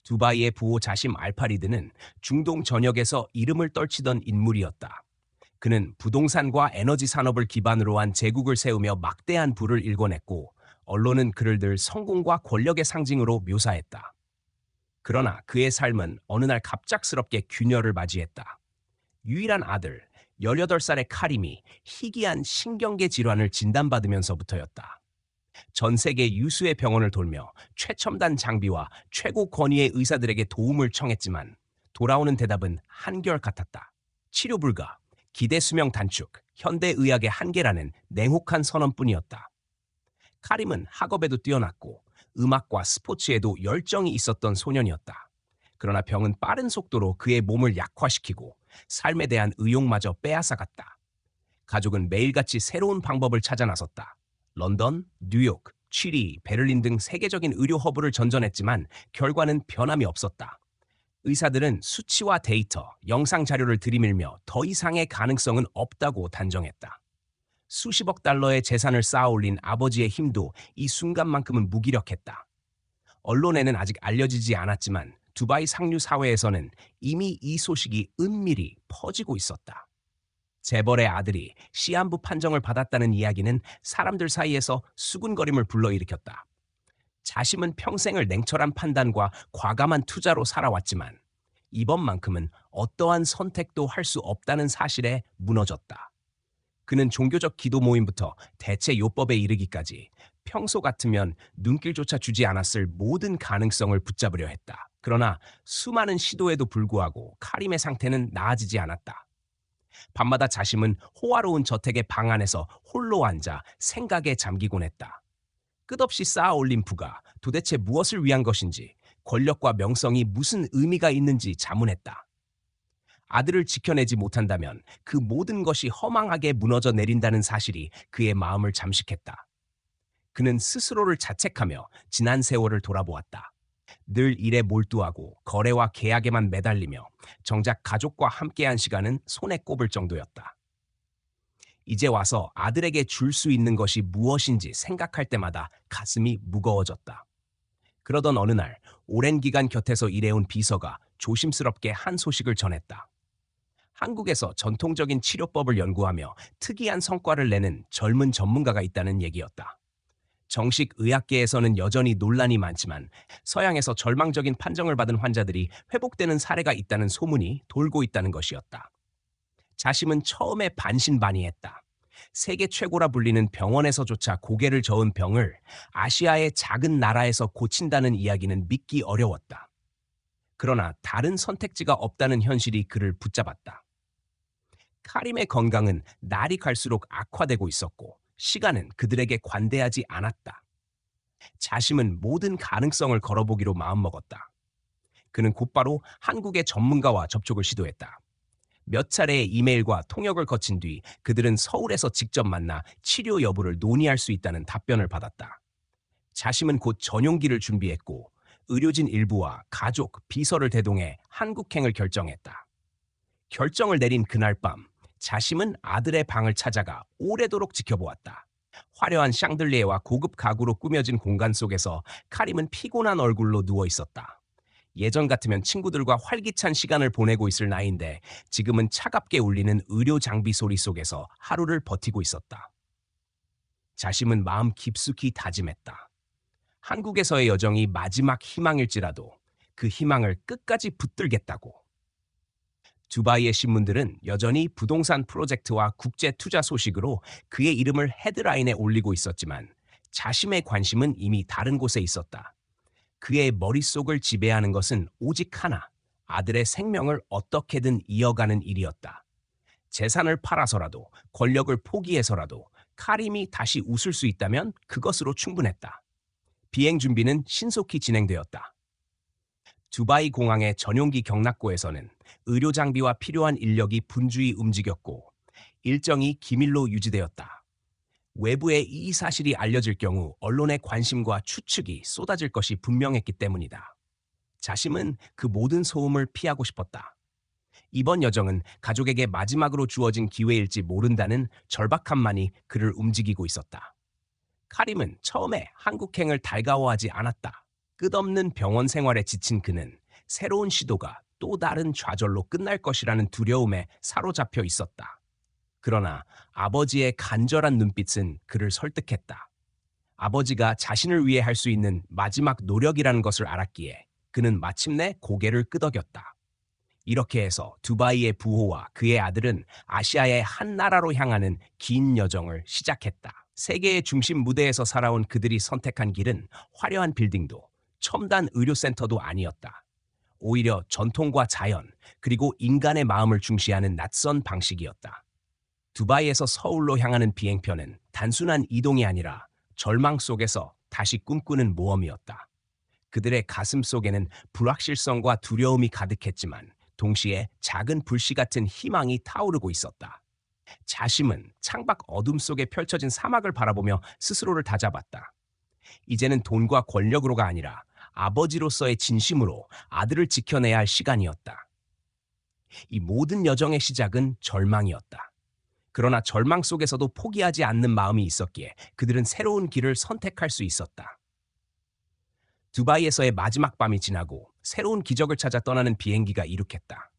두바이의 부호 자심 알파리드는 중동 전역에서 이름을 떨치던 인물이었다. 그는 부동산과 에너지 산업을 기반으로 한 제국을 세우며 막대한 부를 일궈냈고, 언론은 그를 늘 성공과 권력의 상징으로 묘사했다. 그러나 그의 삶은 어느 날 갑작스럽게 균열을 맞이했다. 유일한 아들, 18살의 카림이 희귀한 신경계 질환을 진단받으면서부터였다. 전 세계 유수의 병원을 돌며 최첨단 장비와 최고 권위의 의사들에게 도움을 청했지만 돌아오는 대답은 한결같았다. 치료 불가, 기대 수명 단축, 현대의학의 한계라는 냉혹한 선언뿐이었다. 카림은 학업에도 뛰어났고 음악과 스포츠에도 열정이 있었던 소년이었다. 그러나 병은 빠른 속도로 그의 몸을 약화시키고 삶에 대한 의욕마저 빼앗아갔다. 가족은 매일같이 새로운 방법을 찾아 나섰다. 런던, 뉴욕, 취리, 베를린 등 세계적인 의료 허브를 전전했지만 결과는 변함이 없었다. 의사들은 수치와 데이터, 영상 자료를 들이밀며 더 이상의 가능성은 없다고 단정했다. 수십억 달러의 재산을 쌓아올린 아버지의 힘도 이 순간만큼은 무기력했다. 언론에는 아직 알려지지 않았지만 두바이 상류 사회에서는 이미 이 소식이 은밀히 퍼지고 있었다. 재벌의 아들이 시한부 판정을 받았다는 이야기는 사람들 사이에서 수군거림을 불러일으켰다. 자심은 평생을 냉철한 판단과 과감한 투자로 살아왔지만 이번만큼은 어떠한 선택도 할 수 없다는 사실에 무너졌다. 그는 종교적 기도 모임부터 대체 요법에 이르기까지 평소 같으면 눈길조차 주지 않았을 모든 가능성을 붙잡으려 했다. 그러나 수많은 시도에도 불구하고 카림의 상태는 나아지지 않았다. 밤마다 자심은 호화로운 저택의 방 안에서 홀로 앉아 생각에 잠기곤 했다. 끝없이 쌓아올린 부가 도대체 무엇을 위한 것인지, 권력과 명성이 무슨 의미가 있는지 자문했다. 아들을 지켜내지 못한다면 그 모든 것이 허망하게 무너져 내린다는 사실이 그의 마음을 잠식했다. 그는 스스로를 자책하며 지난 세월을 돌아보았다. 늘 일에 몰두하고 거래와 계약에만 매달리며 정작 가족과 함께한 시간은 손에 꼽을 정도였다. 이제 와서 아들에게 줄 수 있는 것이 무엇인지 생각할 때마다 가슴이 무거워졌다. 그러던 어느 날 오랜 기간 곁에서 일해온 비서가 조심스럽게 한 소식을 전했다. 한국에서 전통적인 치료법을 연구하며 특이한 성과를 내는 젊은 전문가가 있다는 얘기였다. 정식 의학계에서는 여전히 논란이 많지만 서양에서 절망적인 판정을 받은 환자들이 회복되는 사례가 있다는 소문이 돌고 있다는 것이었다. 자심은 처음에 반신반의했다. 세계 최고라 불리는 병원에서조차 고개를 저은 병을 아시아의 작은 나라에서 고친다는 이야기는 믿기 어려웠다. 그러나 다른 선택지가 없다는 현실이 그를 붙잡았다. 카림의 건강은 날이 갈수록 악화되고 있었고 시간은 그들에게 관대하지 않았다. 자심은 모든 가능성을 걸어보기로 마음먹었다. 그는 곧바로 한국의 전문가와 접촉을 시도했다. 몇 차례의 이메일과 통역을 거친 뒤 그들은 서울에서 직접 만나 치료 여부를 논의할 수 있다는 답변을 받았다. 자심은 곧 전용기를 준비했고 의료진 일부와 가족, 비서를 대동해 한국행을 결정했다. 결정을 내린 그날 밤 자심은 아들의 방을 찾아가 오래도록 지켜보았다. 화려한 샹들리에와 고급 가구로 꾸며진 공간 속에서 카림은 피곤한 얼굴로 누워 있었다. 예전 같으면 친구들과 활기찬 시간을 보내고 있을 나이인데 지금은 차갑게 울리는 의료 장비 소리 속에서 하루를 버티고 있었다. 자심은 마음 깊숙이 다짐했다. 한국에서의 여정이 마지막 희망일지라도 그 희망을 끝까지 붙들겠다고. 두바이의 신문들은 여전히 부동산 프로젝트와 국제 투자 소식으로 그의 이름을 헤드라인에 올리고 있었지만 자심의 관심은 이미 다른 곳에 있었다. 그의 머릿속을 지배하는 것은 오직 하나, 아들의 생명을 어떻게든 이어가는 일이었다. 재산을 팔아서라도, 권력을 포기해서라도 카림이 다시 웃을 수 있다면 그것으로 충분했다. 비행 준비는 신속히 진행되었다. 두바이 공항의 전용기 경락고에서는 의료 장비와 필요한 인력이 분주히 움직였고 일정이 기밀로 유지되었다. 외부에 이 사실이 알려질 경우 언론의 관심과 추측이 쏟아질 것이 분명했기 때문이다. 자심은 그 모든 소음을 피하고 싶었다. 이번 여정은 가족에게 마지막으로 주어진 기회일지 모른다는 절박함만이 그를 움직이고 있었다. 카림은 처음에 한국행을 달가워하지 않았다. 끝없는 병원 생활에 지친 그는 새로운 시도가 또 다른 좌절로 끝날 것이라는 두려움에 사로잡혀 있었다. 그러나 아버지의 간절한 눈빛은 그를 설득했다. 아버지가 자신을 위해 할 수 있는 마지막 노력이라는 것을 알았기에 그는 마침내 고개를 끄덕였다. 이렇게 해서 두바이의 부호와 그의 아들은 아시아의 한 나라로 향하는 긴 여정을 시작했다. 세계의 중심 무대에서 살아온 그들이 선택한 길은 화려한 빌딩도 첨단 의료센터도 아니었다. 오히려 전통과 자연, 그리고 인간의 마음을 중시하는 낯선 방식이었다. 두바이에서 서울로 향하는 비행편은 단순한 이동이 아니라 절망 속에서 다시 꿈꾸는 모험이었다. 그들의 가슴 속에는 불확실성과 두려움이 가득했지만 동시에 작은 불씨 같은 희망이 타오르고 있었다. 자심은 창밖 어둠 속에 펼쳐진 사막을 바라보며 스스로를 다잡았다. 이제는 돈과 권력으로가 아니라 아버지로서의 진심으로 아들을 지켜내야 할 시간이었다. 이 모든 여정의 시작은 절망이었다. 그러나 절망 속에서도 포기하지 않는 마음이 있었기에 그들은 새로운 길을 선택할 수 있었다. 두바이에서의 마지막 밤이 지나고 새로운 기적을 찾아 떠나는 비행기가 이륙했다.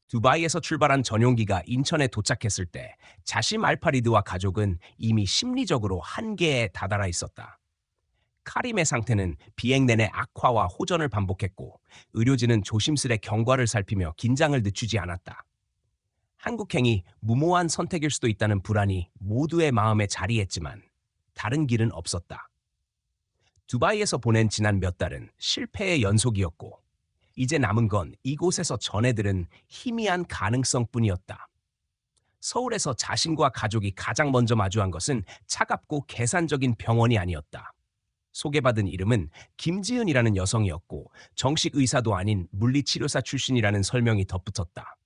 두바이에서 출발한 전용기가 인천에 도착했을 때 자심 알파리드와 가족은 이미 심리적으로 한계에 다다라 있었다. 카림의 상태는 비행 내내 악화와 호전을 반복했고 의료진은 조심스레 경과를 살피며 긴장을 늦추지 않았다. 한국행이 무모한 선택일 수도 있다는 불안이 모두의 마음에 자리했지만 다른 길은 없었다. 두바이에서 보낸 지난 몇 달은 실패의 연속이었고 이제 남은 건 이곳에서 전해들은 희미한 가능성뿐이었다. 서울에서 자신과 가족이 가장 먼저 마주한 것은 차갑고 계산적인 병원이 아니었다. 소개받은 이름은 김지은이라는 여성이었고 정식 의사도 아닌 물리치료사 출신이라는 설명이 덧붙었다.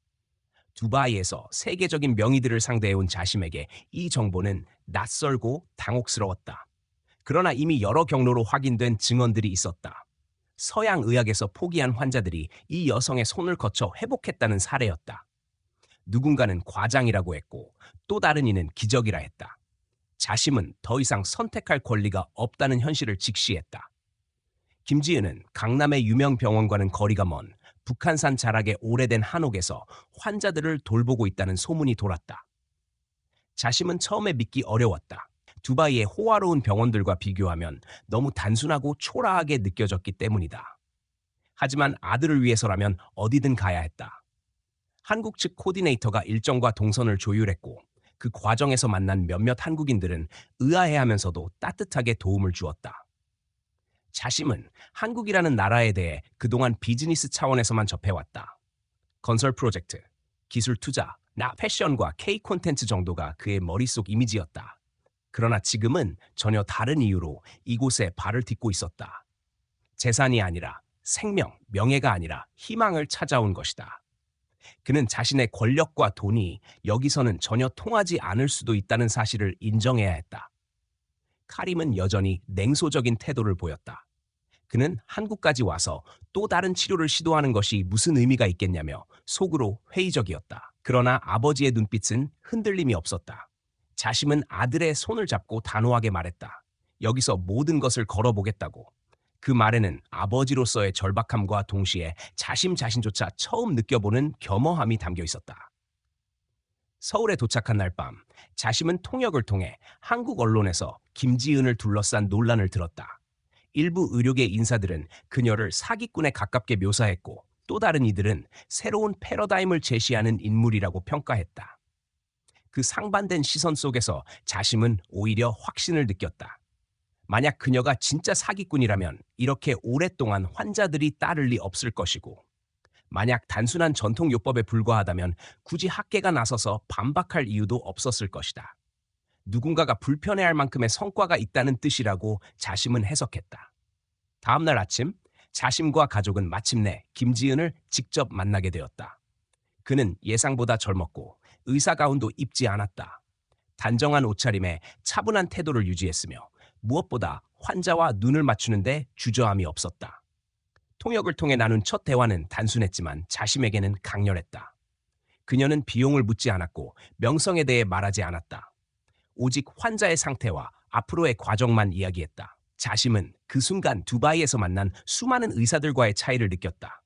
두바이에서 세계적인 명의들을 상대해온 자심에게 이 정보는 낯설고 당혹스러웠다. 그러나 이미 여러 경로로 확인된 증언들이 있었다. 서양 의학에서 포기한 환자들이 이 여성의 손을 거쳐 회복했다는 사례였다. 누군가는 과장이라고 했고 또 다른 이는 기적이라 했다. 자심은 더 이상 선택할 권리가 없다는 현실을 직시했다. 김지은은 강남의 유명 병원과는 거리가 먼 북한산 자락의 오래된 한옥에서 환자들을 돌보고 있다는 소문이 돌았다. 자심은 처음에 믿기 어려웠다. 두바이의 호화로운 병원들과 비교하면 너무 단순하고 초라하게 느껴졌기 때문이다. 하지만 아들을 위해서라면 어디든 가야 했다. 한국 측 코디네이터가 일정과 동선을 조율했고 그 과정에서 만난 몇몇 한국인들은 의아해하면서도 따뜻하게 도움을 주었다. 자심은 한국이라는 나라에 대해 그동안 비즈니스 차원에서만 접해왔다. 건설 프로젝트, 기술 투자, 나 패션과 K 콘텐츠 정도가 그의 머릿속 이미지였다. 그러나 지금은 전혀 다른 이유로 이곳에 발을 딛고 있었다. 재산이 아니라 생명, 명예가 아니라 희망을 찾아온 것이다. 그는 자신의 권력과 돈이 여기서는 전혀 통하지 않을 수도 있다는 사실을 인정해야 했다. 카림은 여전히 냉소적인 태도를 보였다. 그는 한국까지 와서 또 다른 치료를 시도하는 것이 무슨 의미가 있겠냐며 속으로 회의적이었다. 그러나 아버지의 눈빛은 흔들림이 없었다. 자심은 아들의 손을 잡고 단호하게 말했다. 여기서 모든 것을 걸어보겠다고. 그 말에는 아버지로서의 절박함과 동시에 자심 자신조차 처음 느껴보는 겸허함이 담겨 있었다. 서울에 도착한 날 밤, 자심은 통역을 통해 한국 언론에서 김지은을 둘러싼 논란을 들었다. 일부 의료계 인사들은 그녀를 사기꾼에 가깝게 묘사했고 또 다른 이들은 새로운 패러다임을 제시하는 인물이라고 평가했다. 그 상반된 시선 속에서 자심은 오히려 확신을 느꼈다. 만약 그녀가 진짜 사기꾼이라면 이렇게 오랫동안 환자들이 따를 리 없을 것이고 만약 단순한 전통요법에 불과하다면 굳이 학계가 나서서 반박할 이유도 없었을 것이다. 누군가가 불편해할 만큼의 성과가 있다는 뜻이라고 자심은 해석했다. 다음 날 아침, 자심과 가족은 마침내 김지은을 직접 만나게 되었다. 그는 예상보다 젊었고 의사 가운도 입지 않았다. 단정한 옷차림에 차분한 태도를 유지했으며 무엇보다 환자와 눈을 맞추는데 주저함이 없었다. 통역을 통해 나눈 첫 대화는 단순했지만 자심에게는 강렬했다. 그녀는 비용을 묻지 않았고 명성에 대해 말하지 않았다. 오직 환자의 상태와 앞으로의 과정만 이야기했다. 자심은 그 순간 두바이에서 만난 수많은 의사들과의 차이를 느꼈다.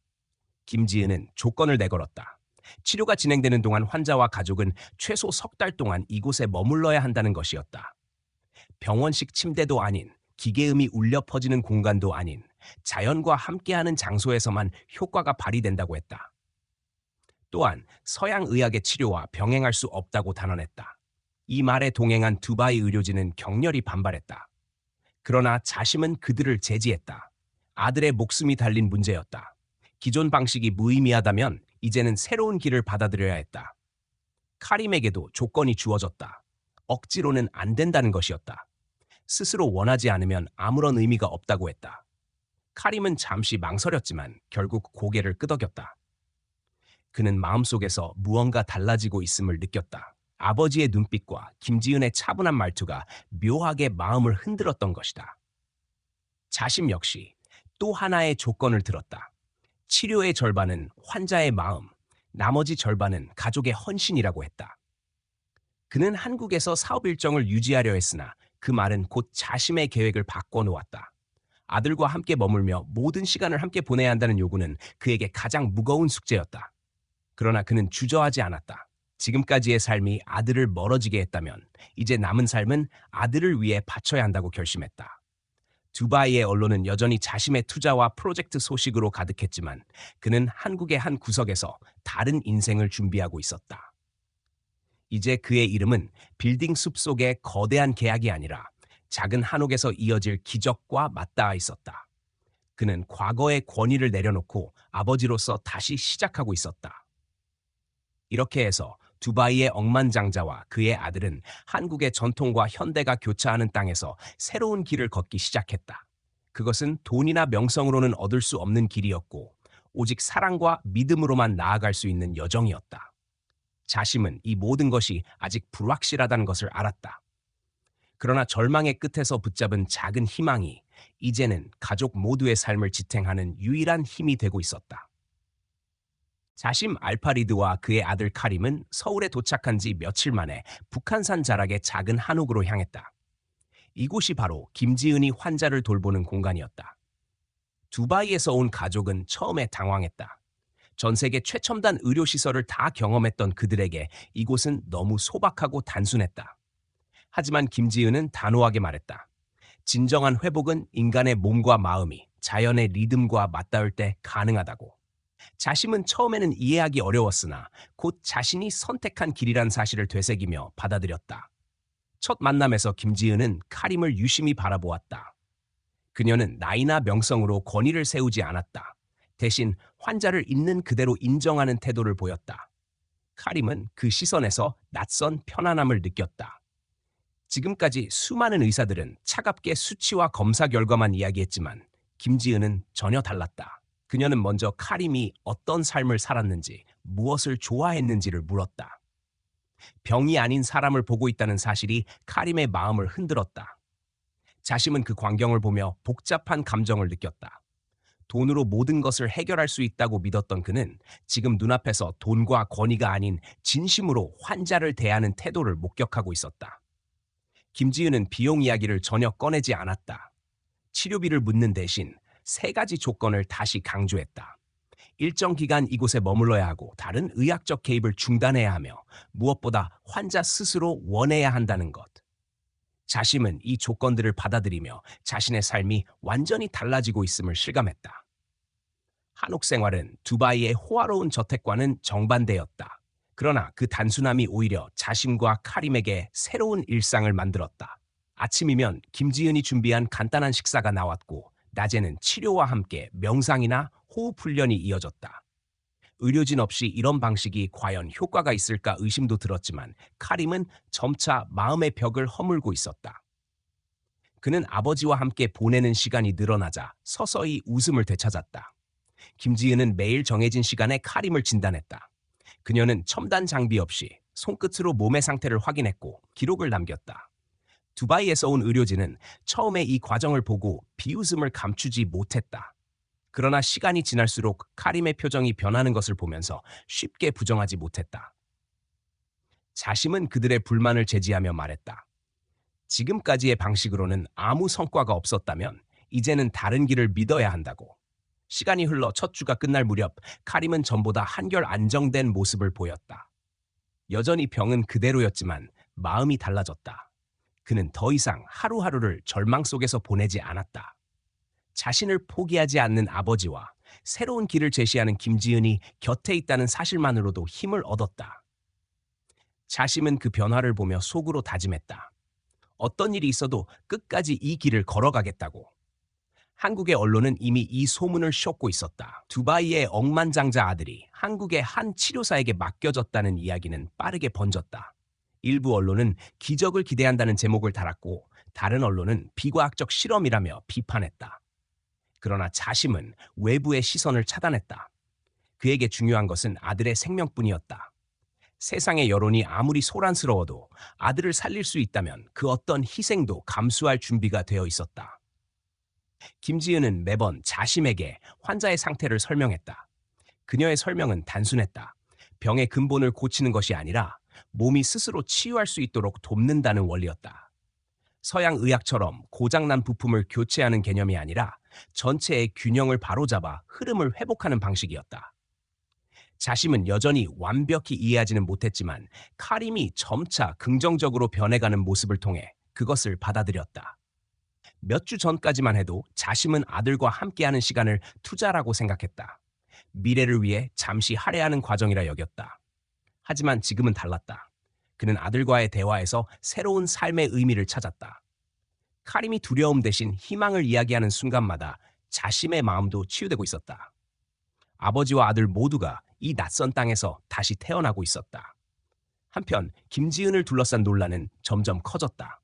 김지은은 조건을 내걸었다. 치료가 진행되는 동안 환자와 가족은 최소 석 달 동안 이곳에 머물러야 한다는 것이었다. 병원식 침대도 아닌, 기계음이 울려 퍼지는 공간도 아닌, 자연과 함께하는 장소에서만 효과가 발휘된다고 했다. 또한 서양 의학의 치료와 병행할 수 없다고 단언했다. 이 말에 동행한 두바이 의료진은 격렬히 반발했다. 그러나 자심은 그들을 제지했다. 아들의 목숨이 달린 문제였다. 기존 방식이 무의미하다면 이제는 새로운 길을 받아들여야 했다. 카림에게도 조건이 주어졌다. 억지로는 안 된다는 것이었다. 스스로 원하지 않으면 아무런 의미가 없다고 했다. 카림은 잠시 망설였지만 결국 고개를 끄덕였다. 그는 마음속에서 무언가 달라지고 있음을 느꼈다. 아버지의 눈빛과 김지은의 차분한 말투가 묘하게 마음을 흔들었던 것이다. 자심 역시 또 하나의 조건을 들었다. 치료의 절반은 환자의 마음, 나머지 절반은 가족의 헌신이라고 했다. 그는 한국에서 사업 일정을 유지하려 했으나 그 말은 곧 자심의 계획을 바꿔놓았다. 아들과 함께 머물며 모든 시간을 함께 보내야 한다는 요구는 그에게 가장 무거운 숙제였다. 그러나 그는 주저하지 않았다. 지금까지의 삶이 아들을 멀어지게 했다면 이제 남은 삶은 아들을 위해 바쳐야 한다고 결심했다. 두바이의 언론은 여전히 자심의 투자와 프로젝트 소식으로 가득했지만 그는 한국의 한 구석에서 다른 인생을 준비하고 있었다. 이제 그의 이름은 빌딩 숲 속의 거대한 계약이 아니라 작은 한옥에서 이어질 기적과 맞닿아 있었다. 그는 과거의 권위를 내려놓고 아버지로서 다시 시작하고 있었다. 이렇게 해서 두바이의 억만장자와 그의 아들은 한국의 전통과 현대가 교차하는 땅에서 새로운 길을 걷기 시작했다. 그것은 돈이나 명성으로는 얻을 수 없는 길이었고 오직 사랑과 믿음으로만 나아갈 수 있는 여정이었다. 자심은 이 모든 것이 아직 불확실하다는 것을 알았다. 그러나 절망의 끝에서 붙잡은 작은 희망이 이제는 가족 모두의 삶을 지탱하는 유일한 힘이 되고 있었다. 자심 알파리드와 그의 아들 카림은 서울에 도착한 지 며칠 만에 북한산 자락의 작은 한옥으로 향했다. 이곳이 바로 김지은이 환자를 돌보는 공간이었다. 두바이에서 온 가족은 처음에 당황했다. 전 세계 최첨단 의료시설을 다 경험했던 그들에게 이곳은 너무 소박하고 단순했다. 하지만 김지은은 단호하게 말했다. 진정한 회복은 인간의 몸과 마음이 자연의 리듬과 맞닿을 때 가능하다고. 자심은 처음에는 이해하기 어려웠으나 곧 자신이 선택한 길이란 사실을 되새기며 받아들였다. 첫 만남에서 김지은은 카림을 유심히 바라보았다. 그녀는 나이나 명성으로 권위를 세우지 않았다. 대신 환자를 있는 그대로 인정하는 태도를 보였다. 카림은 그 시선에서 낯선 편안함을 느꼈다. 지금까지 수많은 의사들은 차갑게 수치와 검사 결과만 이야기했지만 김지은은 전혀 달랐다. 그녀는 먼저 카림이 어떤 삶을 살았는지, 무엇을 좋아했는지를 물었다. 병이 아닌 사람을 보고 있다는 사실이 카림의 마음을 흔들었다. 자심은 그 광경을 보며 복잡한 감정을 느꼈다. 돈으로 모든 것을 해결할 수 있다고 믿었던 그는 지금 눈앞에서 돈과 권위가 아닌 진심으로 환자를 대하는 태도를 목격하고 있었다. 김지은은 비용 이야기를 전혀 꺼내지 않았다. 치료비를 묻는 대신 세 가지 조건을 다시 강조했다. 일정 기간 이곳에 머물러야 하고 다른 의학적 개입을 중단해야 하며 무엇보다 환자 스스로 원해야 한다는 것. 자심은 이 조건들을 받아들이며 자신의 삶이 완전히 달라지고 있음을 실감했다. 한옥 생활은 두바이의 호화로운 저택과는 정반대였다. 그러나 그 단순함이 오히려 자심과 카림에게 새로운 일상을 만들었다. 아침이면 김지은이 준비한 간단한 식사가 나왔고 낮에는 치료와 함께 명상이나 호흡 훈련이 이어졌다. 의료진 없이 이런 방식이 과연 효과가 있을까 의심도 들었지만 카림은 점차 마음의 벽을 허물고 있었다. 그는 아버지와 함께 보내는 시간이 늘어나자 서서히 웃음을 되찾았다. 김지은은 매일 정해진 시간에 카림을 진단했다. 그녀는 첨단 장비 없이 손끝으로 몸의 상태를 확인했고 기록을 남겼다. 두바이에서 온 의료진은 처음에 이 과정을 보고 비웃음을 감추지 못했다. 그러나 시간이 지날수록 카림의 표정이 변하는 것을 보면서 쉽게 부정하지 못했다. 자심은 그들의 불만을 제지하며 말했다. 지금까지의 방식으로는 아무 성과가 없었다면 이제는 다른 길을 믿어야 한다고. 시간이 흘러 첫 주가 끝날 무렵 카림은 전보다 한결 안정된 모습을 보였다. 여전히 병은 그대로였지만 마음이 달라졌다. 그는 더 이상 하루하루를 절망 속에서 보내지 않았다. 자신을 포기하지 않는 아버지와 새로운 길을 제시하는 김지은이 곁에 있다는 사실만으로도 힘을 얻었다. 자심은 그 변화를 보며 속으로 다짐했다. 어떤 일이 있어도 끝까지 이 길을 걸어가겠다고. 한국의 언론은 이미 이 소문을 쇼고 있었다. 두바이의 억만장자 아들이 한국의 한 치료사에게 맡겨졌다는 이야기는 빠르게 번졌다. 일부 언론은 기적을 기대한다는 제목을 달았고 다른 언론은 비과학적 실험이라며 비판했다. 그러나 자심은 외부의 시선을 차단했다. 그에게 중요한 것은 아들의 생명뿐이었다. 세상의 여론이 아무리 소란스러워도 아들을 살릴 수 있다면 그 어떤 희생도 감수할 준비가 되어 있었다. 김지은은 매번 자심에게 환자의 상태를 설명했다. 그녀의 설명은 단순했다. 병의 근본을 고치는 것이 아니라 몸이 스스로 치유할 수 있도록 돕는다는 원리였다. 서양 의학처럼 고장난 부품을 교체하는 개념이 아니라 전체의 균형을 바로잡아 흐름을 회복하는 방식이었다. 자심은 여전히 완벽히 이해하지는 못했지만 카림이 점차 긍정적으로 변해가는 모습을 통해 그것을 받아들였다. 몇 주 전까지만 해도 자심은 아들과 함께하는 시간을 투자라고 생각했다. 미래를 위해 잠시 할애하는 과정이라 여겼다. 하지만 지금은 달랐다. 그는 아들과의 대화에서 새로운 삶의 의미를 찾았다. 카림이 두려움 대신 희망을 이야기하는 순간마다 자심의 마음도 치유되고 있었다. 아버지와 아들 모두가 이 낯선 땅에서 다시 태어나고 있었다. 한편 김지은을 둘러싼 논란은 점점 커졌다.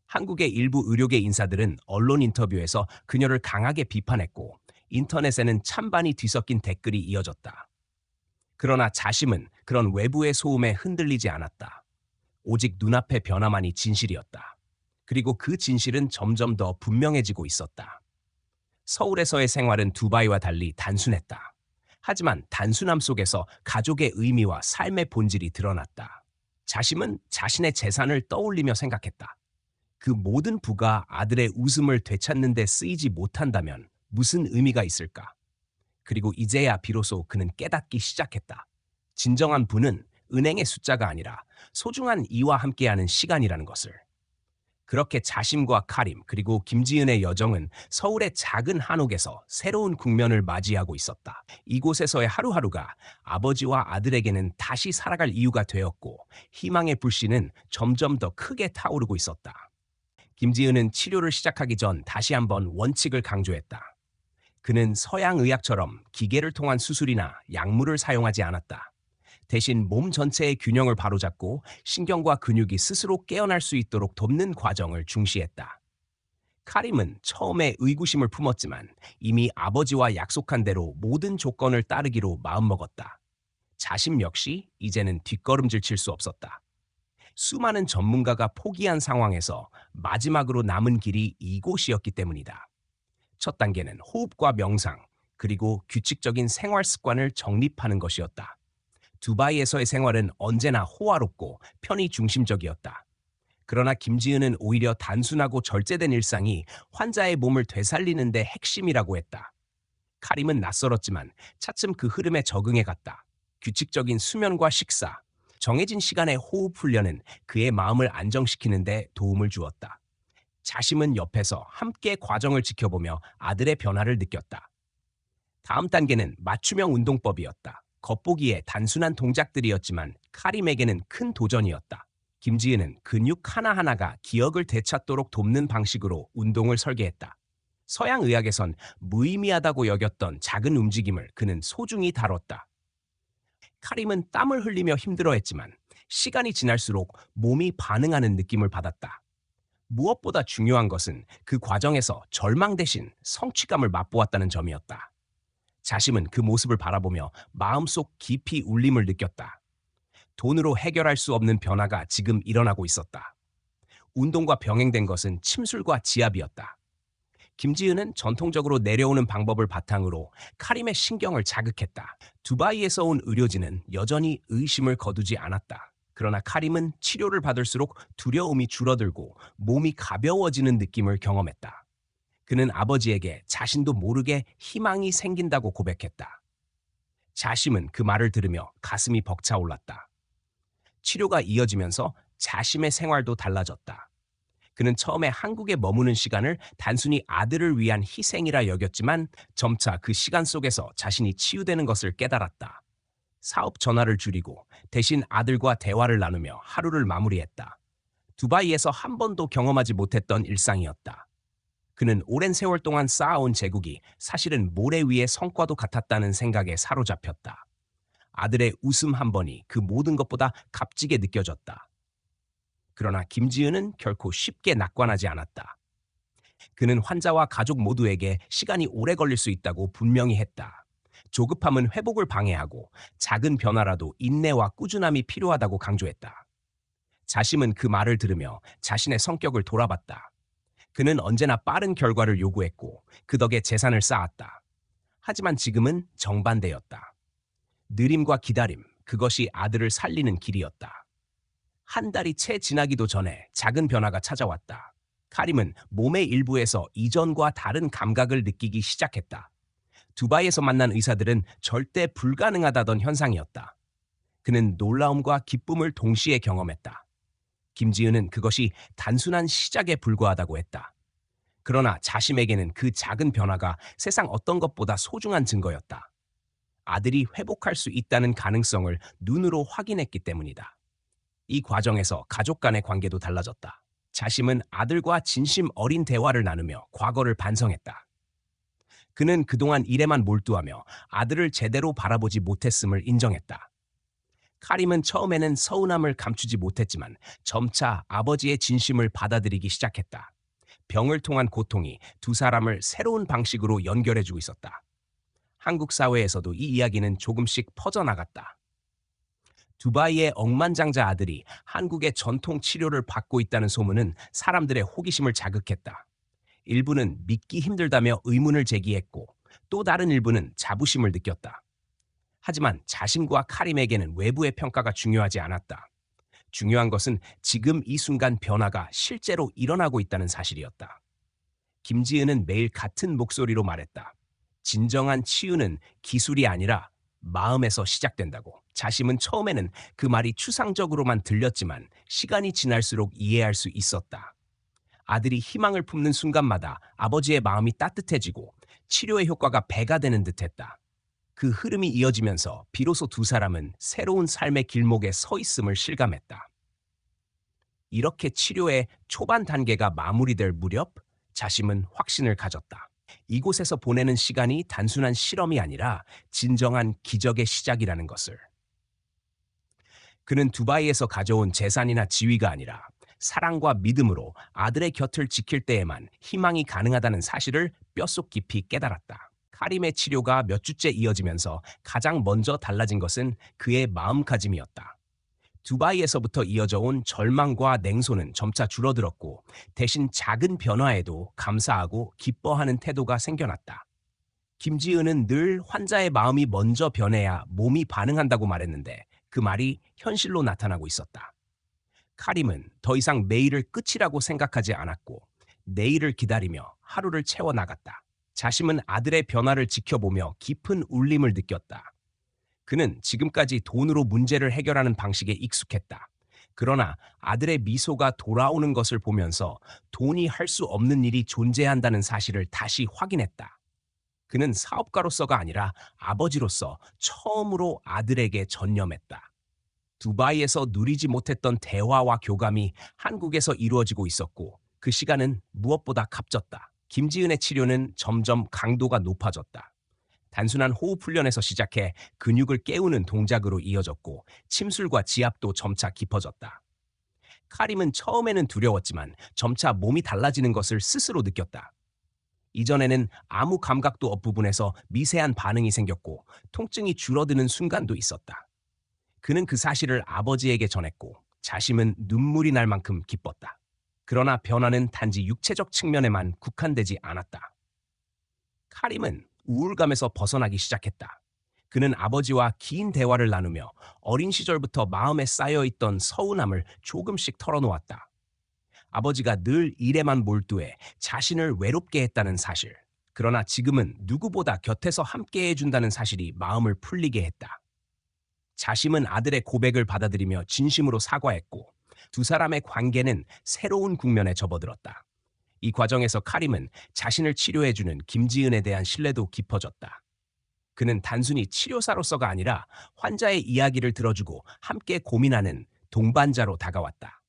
한국의 일부 의료계 인사들은 언론 인터뷰에서 그녀를 강하게 비판했고 인터넷에는 찬반이 뒤섞인 댓글이 이어졌다. 그러나 자심은 그런 외부의 소음에 흔들리지 않았다. 오직 눈앞의 변화만이 진실이었다. 그리고 그 진실은 점점 더 분명해지고 있었다. 서울에서의 생활은 두바이와 달리 단순했다. 하지만 단순함 속에서 가족의 의미와 삶의 본질이 드러났다. 자심은 자신의 재산을 떠올리며 생각했다. 그 모든 부가 아들의 웃음을 되찾는 데 쓰이지 못한다면 무슨 의미가 있을까? 그리고 이제야 비로소 그는 깨닫기 시작했다. 진정한 부는 은행의 숫자가 아니라 소중한 이와 함께하는 시간이라는 것을. 그렇게 자심과 카림 그리고 김지은의 여정은 서울의 작은 한옥에서 새로운 국면을 맞이하고 있었다. 이곳에서의 하루하루가 아버지와 아들에게는 다시 살아갈 이유가 되었고 희망의 불씨는 점점 더 크게 타오르고 있었다. 김지은은 치료를 시작하기 전 다시 한번 원칙을 강조했다. 그는 서양 의학처럼 기계를 통한 수술이나 약물을 사용하지 않았다. 대신 몸 전체의 균형을 바로잡고 신경과 근육이 스스로 깨어날 수 있도록 돕는 과정을 중시했다. 카림은 처음에 의구심을 품었지만 이미 아버지와 약속한 대로 모든 조건을 따르기로 마음먹었다. 자심 역시 이제는 뒷걸음질 칠 수 없었다. 수많은 전문가가 포기한 상황에서 마지막으로 남은 길이 이곳이었기 때문이다. 첫 단계는 호흡과 명상, 그리고 규칙적인 생활 습관을 정립하는 것이었다. 두바이에서의 생활은 언제나 호화롭고 편의 중심적이었다. 그러나 김지은은 오히려 단순하고 절제된 일상이 환자의 몸을 되살리는 데 핵심이라고 했다. 카림은 낯설었지만 차츰 그 흐름에 적응해 갔다. 규칙적인 수면과 식사, 정해진 시간의 호흡 훈련은 그의 마음을 안정시키는 데 도움을 주었다. 자심은 옆에서 함께 과정을 지켜보며 아들의 변화를 느꼈다. 다음 단계는 맞춤형 운동법이었다. 겉보기에 단순한 동작들이었지만 카림에게는 큰 도전이었다. 김지은은 근육 하나하나가 기억을 되찾도록 돕는 방식으로 운동을 설계했다. 서양 의학에선 무의미하다고 여겼던 작은 움직임을 그는 소중히 다뤘다. 카림은 땀을 흘리며 힘들어했지만 시간이 지날수록 몸이 반응하는 느낌을 받았다. 무엇보다 중요한 것은 그 과정에서 절망 대신 성취감을 맛보았다는 점이었다. 자심은 그 모습을 바라보며 마음속 깊이 울림을 느꼈다. 돈으로 해결할 수 없는 변화가 지금 일어나고 있었다. 운동과 병행된 것은 침술과 지압이었다. 김지은은 전통적으로 내려오는 방법을 바탕으로 카림의 신경을 자극했다. 두바이에서 온 의료진은 여전히 의심을 거두지 않았다. 그러나 카림은 치료를 받을수록 두려움이 줄어들고 몸이 가벼워지는 느낌을 경험했다. 그는 아버지에게 자신도 모르게 희망이 생긴다고 고백했다. 자심은 그 말을 들으며 가슴이 벅차올랐다. 치료가 이어지면서 자심의 생활도 달라졌다. 그는 처음에 한국에 머무는 시간을 단순히 아들을 위한 희생이라 여겼지만 점차 그 시간 속에서 자신이 치유되는 것을 깨달았다. 사업 전화를 줄이고 대신 아들과 대화를 나누며 하루를 마무리했다. 두바이에서 한 번도 경험하지 못했던 일상이었다. 그는 오랜 세월 동안 쌓아온 제국이 사실은 모래 위의 성과도 같았다는 생각에 사로잡혔다. 아들의 웃음 한 번이 그 모든 것보다 값지게 느껴졌다. 그러나 김지은은 결코 쉽게 낙관하지 않았다. 그는 환자와 가족 모두에게 시간이 오래 걸릴 수 있다고 분명히 했다. 조급함은 회복을 방해하고 작은 변화라도 인내와 꾸준함이 필요하다고 강조했다. 자심은 그 말을 들으며 자신의 성격을 돌아봤다. 그는 언제나 빠른 결과를 요구했고 그 덕에 재산을 쌓았다. 하지만 지금은 정반대였다. 느림과 기다림, 그것이 아들을 살리는 길이었다. 한 달이 채 지나기도 전에 작은 변화가 찾아왔다. 카림은 몸의 일부에서 이전과 다른 감각을 느끼기 시작했다. 두바이에서 만난 의사들은 절대 불가능하다던 현상이었다. 그는 놀라움과 기쁨을 동시에 경험했다. 김지은은 그것이 단순한 시작에 불과하다고 했다. 그러나 자심에게는 그 작은 변화가 세상 어떤 것보다 소중한 증거였다. 아들이 회복할 수 있다는 가능성을 눈으로 확인했기 때문이다. 이 과정에서 가족 간의 관계도 달라졌다. 자심은 아들과 진심 어린 대화를 나누며 과거를 반성했다. 그는 그동안 일에만 몰두하며 아들을 제대로 바라보지 못했음을 인정했다. 카림은 처음에는 서운함을 감추지 못했지만 점차 아버지의 진심을 받아들이기 시작했다. 병을 통한 고통이 두 사람을 새로운 방식으로 연결해주고 있었다. 한국 사회에서도 이 이야기는 조금씩 퍼져나갔다. 두바이의 억만장자 아들이 한국의 전통 치료를 받고 있다는 소문은 사람들의 호기심을 자극했다. 일부는 믿기 힘들다며 의문을 제기했고 또 다른 일부는 자부심을 느꼈다. 하지만 자신과 카림에게는 외부의 평가가 중요하지 않았다. 중요한 것은 지금 이 순간 변화가 실제로 일어나고 있다는 사실이었다. 김지은은 매일 같은 목소리로 말했다. 진정한 치유는 기술이 아니라 마음에서 시작된다고. 자심은 처음에는 그 말이 추상적으로만 들렸지만 시간이 지날수록 이해할 수 있었다. 아들이 희망을 품는 순간마다 아버지의 마음이 따뜻해지고 치료의 효과가 배가 되는 듯했다. 그 흐름이 이어지면서 비로소 두 사람은 새로운 삶의 길목에 서 있음을 실감했다. 이렇게 치료의 초반 단계가 마무리될 무렵 자심은 확신을 가졌다. 이곳에서 보내는 시간이 단순한 실험이 아니라 진정한 기적의 시작이라는 것을. 그는 두바이에서 가져온 재산이나 지위가 아니라 사랑과 믿음으로 아들의 곁을 지킬 때에만 희망이 가능하다는 사실을 뼛속 깊이 깨달았다. 카림의 치료가 몇 주째 이어지면서 가장 먼저 달라진 것은 그의 마음가짐이었다. 두바이에서부터 이어져 온 절망과 냉소는 점차 줄어들었고 대신 작은 변화에도 감사하고 기뻐하는 태도가 생겨났다. 김지은은 늘 환자의 마음이 먼저 변해야 몸이 반응한다고 말했는데 그 말이 현실로 나타나고 있었다. 카림은 더 이상 매일을 끝이라고 생각하지 않았고 내일을 기다리며 하루를 채워나갔다. 자심은 아들의 변화를 지켜보며 깊은 울림을 느꼈다. 그는 지금까지 돈으로 문제를 해결하는 방식에 익숙했다. 그러나 아들의 미소가 돌아오는 것을 보면서 돈이 할 수 없는 일이 존재한다는 사실을 다시 확인했다. 그는 사업가로서가 아니라 아버지로서 처음으로 아들에게 전념했다. 두바이에서 누리지 못했던 대화와 교감이 한국에서 이루어지고 있었고 그 시간은 무엇보다 값졌다. 김지은의 치료는 점점 강도가 높아졌다. 단순한 호흡 훈련에서 시작해 근육을 깨우는 동작으로 이어졌고 침술과 지압도 점차 깊어졌다. 카림은 처음에는 두려웠지만 점차 몸이 달라지는 것을 스스로 느꼈다. 이전에는 아무 감각도 없 부분에서 미세한 반응이 생겼고 통증이 줄어드는 순간도 있었다. 그는 그 사실을 아버지에게 전했고 자심은 눈물이 날 만큼 기뻤다. 그러나 변화는 단지 육체적 측면에만 국한되지 않았다. 카림은 우울감에서 벗어나기 시작했다. 그는 아버지와 긴 대화를 나누며 어린 시절부터 마음에 쌓여있던 서운함을 조금씩 털어놓았다. 아버지가 늘 일에만 몰두해 자신을 외롭게 했다는 사실. 그러나 지금은 누구보다 곁에서 함께 해준다는 사실이 마음을 풀리게 했다. 자심은 아들의 고백을 받아들이며 진심으로 사과했고 두 사람의 관계는 새로운 국면에 접어들었다. 이 과정에서 카림은 자신을 치료해주는 김지은에 대한 신뢰도 깊어졌다. 그는 단순히 치료사로서가 아니라 환자의 이야기를 들어주고 함께 고민하는 동반자로 다가왔다.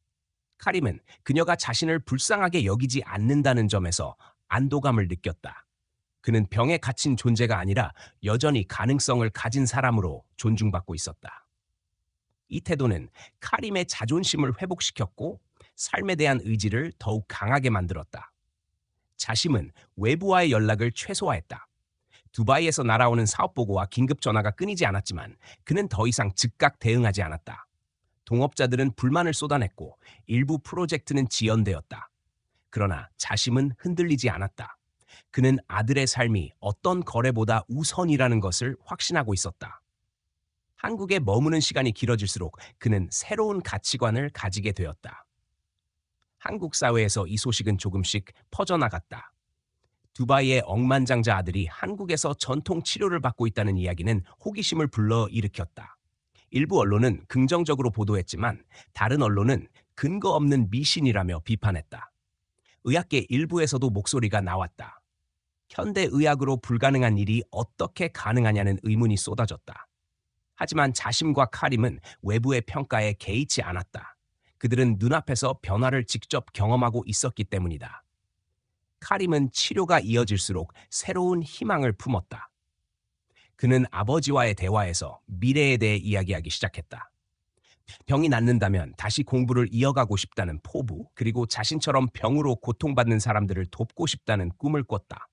카림은 그녀가 자신을 불쌍하게 여기지 않는다는 점에서 안도감을 느꼈다. 그는 병에 갇힌 존재가 아니라 여전히 가능성을 가진 사람으로 존중받고 있었다. 이 태도는 카림의 자존심을 회복시켰고 삶에 대한 의지를 더욱 강하게 만들었다. 자심은 외부와의 연락을 최소화했다. 두바이에서 날아오는 사업 보고와 긴급 전화가 끊이지 않았지만 그는 더 이상 즉각 대응하지 않았다. 동업자들은 불만을 쏟아냈고 일부 프로젝트는 지연되었다. 그러나 자심은 흔들리지 않았다. 그는 아들의 삶이 어떤 거래보다 우선이라는 것을 확신하고 있었다. 한국에 머무는 시간이 길어질수록 그는 새로운 가치관을 가지게 되었다. 한국 사회에서 이 소식은 조금씩 퍼져나갔다. 두바이의 억만장자 아들이 한국에서 전통 치료를 받고 있다는 이야기는 호기심을 불러일으켰다. 일부 언론은 긍정적으로 보도했지만 다른 언론은 근거 없는 미신이라며 비판했다. 의학계 일부에서도 목소리가 나왔다. 현대 의학으로 불가능한 일이 어떻게 가능하냐는 의문이 쏟아졌다. 하지만 자심과 카림은 외부의 평가에 개의치 않았다. 그들은 눈앞에서 변화를 직접 경험하고 있었기 때문이다. 카림은 치료가 이어질수록 새로운 희망을 품었다. 그는 아버지와의 대화에서 미래에 대해 이야기하기 시작했다. 병이 낫는다면 다시 공부를 이어가고 싶다는 포부, 그리고 자신처럼 병으로 고통받는 사람들을 돕고 싶다는 꿈을 꿨다.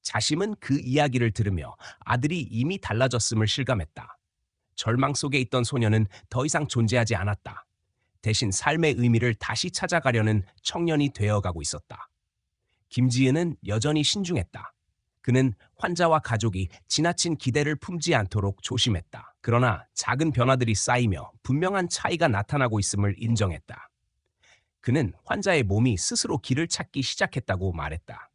자심은 그 이야기를 들으며 아들이 이미 달라졌음을 실감했다. 절망 속에 있던 소녀는 더 이상 존재하지 않았다. 대신 삶의 의미를 다시 찾아가려는 청년이 되어가고 있었다. 김지은은 여전히 신중했다. 그는 환자와 가족이 지나친 기대를 품지 않도록 조심했다. 그러나 작은 변화들이 쌓이며 분명한 차이가 나타나고 있음을 인정했다. 그는 환자의 몸이 스스로 길을 찾기 시작했다고 말했다.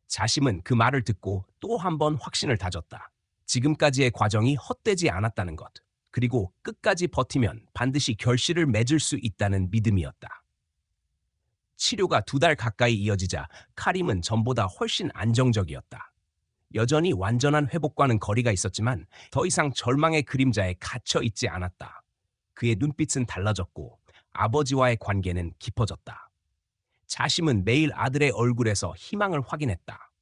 자심은 그 말을 듣고 또 한 번 확신을 다졌다. 지금까지의 과정이 헛되지 않았다는 것, 그리고 끝까지 버티면 반드시 결실을 맺을 수 있다는 믿음이었다. 치료가 2달 가까이 이어지자 카림은 전보다 훨씬 안정적이었다. 여전히 완전한 회복과는 거리가 있었지만 더 이상 절망의 그림자에 갇혀 있지 않았다. 그의 눈빛은 달라졌고 아버지와의 관계는 깊어졌다. 자심은 매일 아들의 얼굴에서 희망을 확인했다.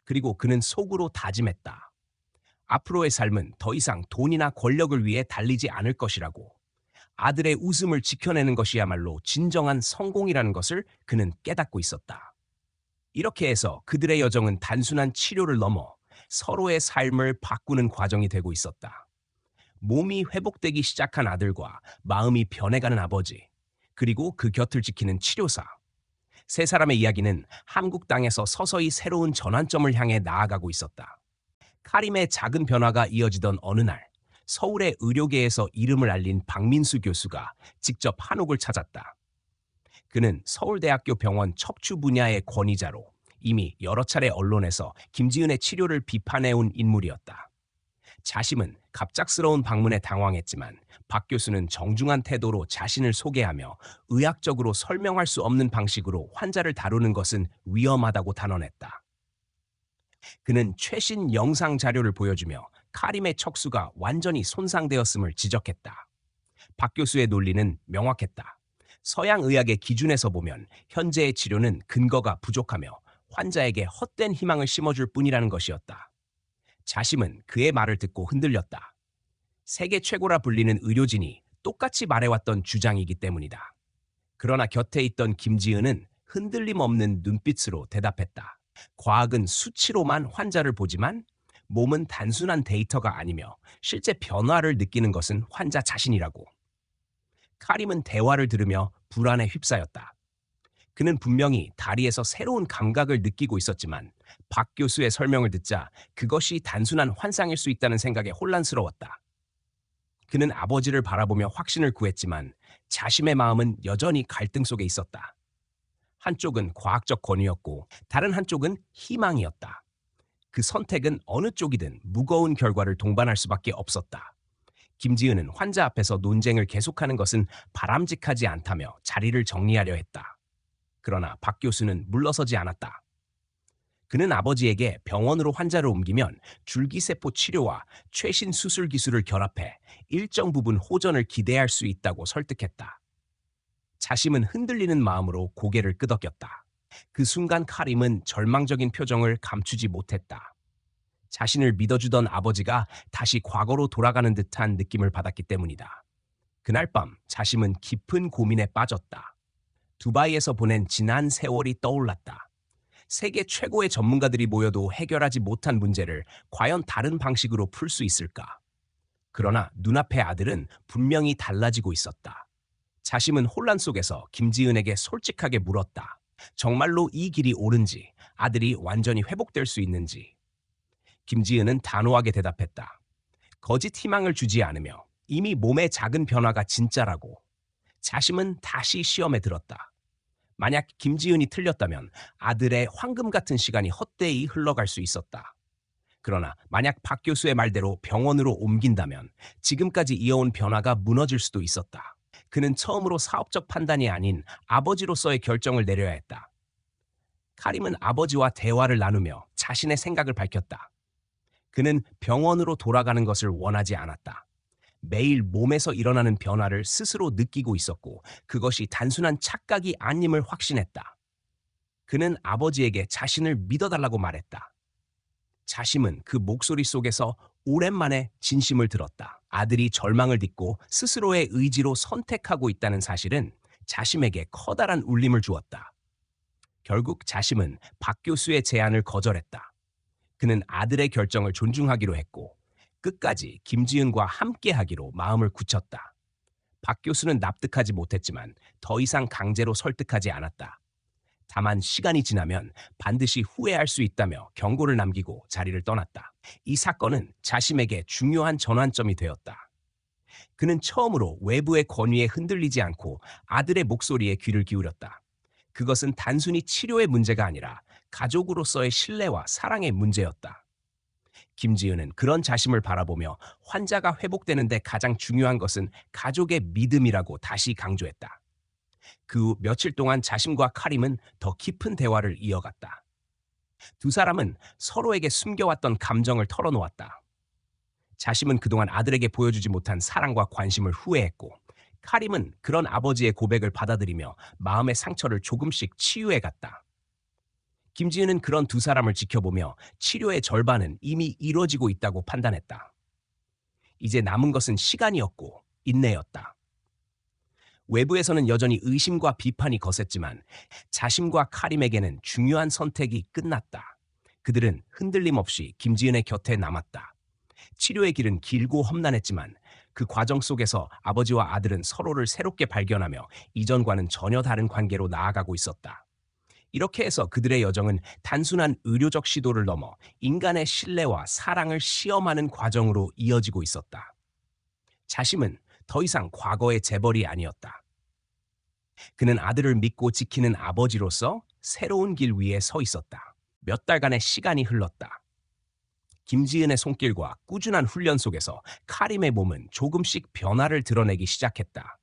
그리고 그는 속으로 다짐했다. 앞으로의 삶은 더 이상 돈이나 권력을 위해 달리지 않을 것이라고. 아들의 웃음을 지켜내는 것이야말로 진정한 성공이라는 것을 그는 깨닫고 있었다. 이렇게 해서 그들의 여정은 단순한 치료를 넘어 서로의 삶을 바꾸는 과정이 되고 있었다. 몸이 회복되기 시작한 아들과 마음이 변해가는 아버지, 그리고 그 곁을 지키는 치료사. 세 사람의 이야기는 한국 땅에서 서서히 새로운 전환점을 향해 나아가고 있었다. 카림의 작은 변화가 이어지던 어느 날, 서울의 의료계에서 이름을 알린 박민수 교수가 직접 한옥을 찾았다. 그는 서울대학교 병원 척추 분야의 권위자로 이미 여러 차례 언론에서 김지은의 치료를 비판해온 인물이었다. 자심은 갑작스러운 방문에 당황했지만 박 교수는 정중한 태도로 자신을 소개하며 의학적으로 설명할 수 없는 방식으로 환자를 다루는 것은 위험하다고 단언했다. 그는 최신 영상 자료를 보여주며 카림의 척수가 완전히 손상되었음을 지적했다. 박 교수의 논리는 명확했다. 서양 의학의 기준에서 보면 현재의 치료는 근거가 부족하며 환자에게 헛된 희망을 심어줄 뿐이라는 것이었다. 자심은 그의 말을 듣고 흔들렸다. 세계 최고라 불리는 의료진이 똑같이 말해왔던 주장이기 때문이다. 그러나 곁에 있던 김지은은 흔들림 없는 눈빛으로 대답했다. 과학은 수치로만 환자를 보지만 몸은 단순한 데이터가 아니며 실제 변화를 느끼는 것은 환자 자신이라고. 카림은 대화를 들으며 불안에 휩싸였다. 그는 분명히 다리에서 새로운 감각을 느끼고 있었지만 박 교수의 설명을 듣자 그것이 단순한 환상일 수 있다는 생각에 혼란스러웠다. 그는 아버지를 바라보며 확신을 구했지만 자신의 마음은 여전히 갈등 속에 있었다. 한쪽은 과학적 권위였고 다른 한쪽은 희망이었다. 그 선택은 어느 쪽이든 무거운 결과를 동반할 수밖에 없었다. 김지은은 환자 앞에서 논쟁을 계속하는 것은 바람직하지 않다며 자리를 정리하려 했다. 그러나 박 교수는 물러서지 않았다. 그는 아버지에게 병원으로 환자를 옮기면 줄기세포 치료와 최신 수술 기술을 결합해 일정 부분 호전을 기대할 수 있다고 설득했다. 자심은 흔들리는 마음으로 고개를 끄덕였다. 그 순간 카림은 절망적인 표정을 감추지 못했다. 자신을 믿어주던 아버지가 다시 과거로 돌아가는 듯한 느낌을 받았기 때문이다. 그날 밤 자심은 깊은 고민에 빠졌다. 두바이에서 보낸 지난 세월이 떠올랐다. 세계 최고의 전문가들이 모여도 해결하지 못한 문제를 과연 다른 방식으로 풀 수 있을까? 그러나 눈앞의 아들은 분명히 달라지고 있었다. 자심은 혼란 속에서 김지은에게 솔직하게 물었다. 정말로 이 길이 옳은지, 아들이 완전히 회복될 수 있는지. 김지은은 단호하게 대답했다. 거짓 희망을 주지 않으며 이미 몸의 작은 변화가 진짜라고. 자심은 다시 시험에 들었다. 만약 김지은이 틀렸다면 아들의 황금 같은 시간이 헛되이 흘러갈 수 있었다. 그러나 만약 박 교수의 말대로 병원으로 옮긴다면 지금까지 이어온 변화가 무너질 수도 있었다. 그는 처음으로 사업적 판단이 아닌 아버지로서의 결정을 내려야 했다. 카림은 아버지와 대화를 나누며 자신의 생각을 밝혔다. 그는 병원으로 돌아가는 것을 원하지 않았다. 매일 몸에서 일어나는 변화를 스스로 느끼고 있었고 그것이 단순한 착각이 아님을 확신했다. 그는 아버지에게 자신을 믿어달라고 말했다. 자심은 그 목소리 속에서 오랜만에 진심을 들었다. 아들이 절망을 딛고 스스로의 의지로 선택하고 있다는 사실은 자심에게 커다란 울림을 주었다. 결국 자심은 박 교수의 제안을 거절했다. 그는 아들의 결정을 존중하기로 했고 끝까지 김지은과 함께하기로 마음을 굳혔다. 박 교수는 납득하지 못했지만 더 이상 강제로 설득하지 않았다. 다만 시간이 지나면 반드시 후회할 수 있다며 경고를 남기고 자리를 떠났다. 이 사건은 자심에게 중요한 전환점이 되었다. 그는 처음으로 외부의 권위에 흔들리지 않고 아들의 목소리에 귀를 기울였다. 그것은 단순히 치료의 문제가 아니라 가족으로서의 신뢰와 사랑의 문제였다. 김지은은 그런 자심을 바라보며 환자가 회복되는데 가장 중요한 것은 가족의 믿음이라고 다시 강조했다. 그 후 며칠 동안 자심과 카림은 더 깊은 대화를 이어갔다. 두 사람은 서로에게 숨겨왔던 감정을 털어놓았다. 자심은 그동안 아들에게 보여주지 못한 사랑과 관심을 후회했고 카림은 그런 아버지의 고백을 받아들이며 마음의 상처를 조금씩 치유해갔다. 김지은은 그런 두 사람을 지켜보며 치료의 절반은 이미 이루어지고 있다고 판단했다. 이제 남은 것은 시간이었고 인내였다. 외부에서는 여전히 의심과 비판이 거셌지만 자심과 카림에게는 중요한 선택이 끝났다. 그들은 흔들림 없이 김지은의 곁에 남았다. 치료의 길은 길고 험난했지만 그 과정 속에서 아버지와 아들은 서로를 새롭게 발견하며 이전과는 전혀 다른 관계로 나아가고 있었다. 이렇게 해서 그들의 여정은 단순한 의료적 시도를 넘어 인간의 신뢰와 사랑을 시험하는 과정으로 이어지고 있었다. 자심은 더 이상 과거의 재벌이 아니었다. 그는 아들을 믿고 지키는 아버지로서 새로운 길 위에 서 있었다. 몇 달간의 시간이 흘렀다. 김지은의 손길과 꾸준한 훈련 속에서 카림의 몸은 조금씩 변화를 드러내기 시작했다.